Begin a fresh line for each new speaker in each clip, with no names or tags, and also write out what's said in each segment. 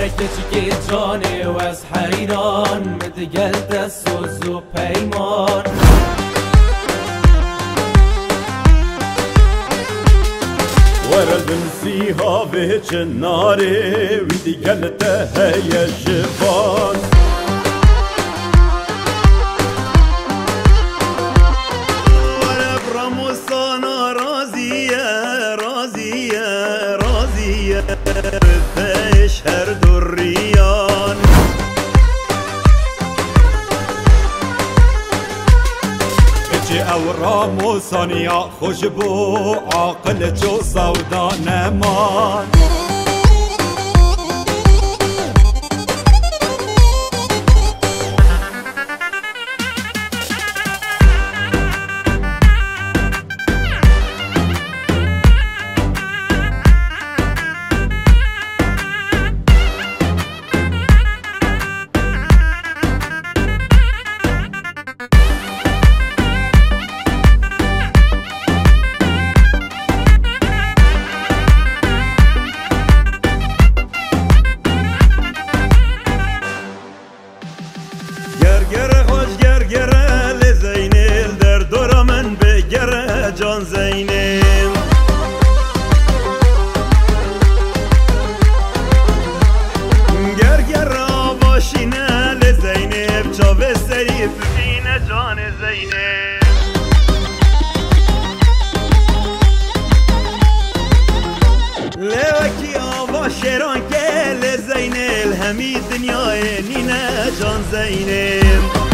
کچی جانه و از حیران مدگل دست و پیمان
ورد مسیحا به چناره و دیگل تهی جوان ورد رموسانا رازیه ردش هر دوریان او راموسانیا خوش بو عاقل جو سودا نمان گرگره لزینل در دور من بگره جان زینم گرگره باشینه لزینب چاوه سریف بینه جان زینب لوکی آوا شیران که لزینل همی دنیای نینه جان زینب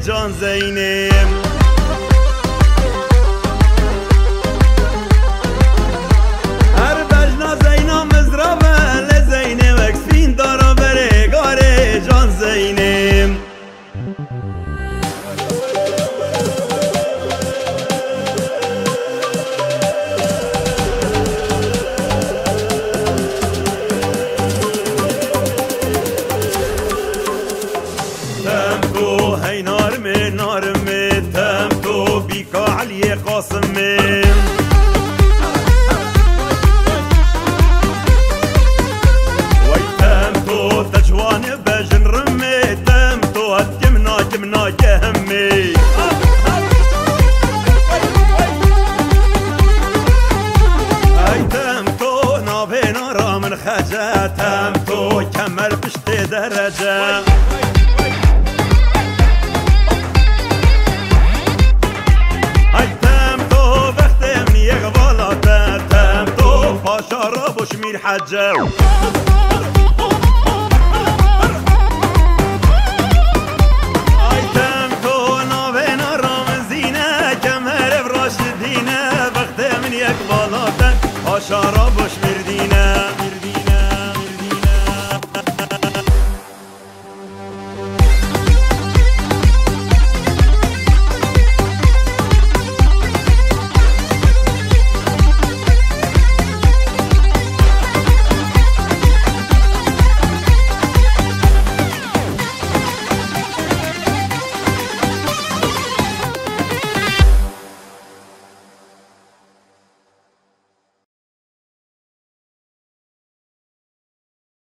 جان زینم هر بجنا زینا مزرابه لزینه وکسین دارا بره گاره جان زینم نارمي تمتو بيك علي قاسمي ويتمتو تجوان بجن رمي تمتو هتجمنا جهمي اي تمتو نابينا را من خجا تمتو كمل بشت درجة شراب وشمير حجاو ايتم تونا بين الرامزينة كمهر براش دينا بخت من يقبالاتا شراب وشمير دينا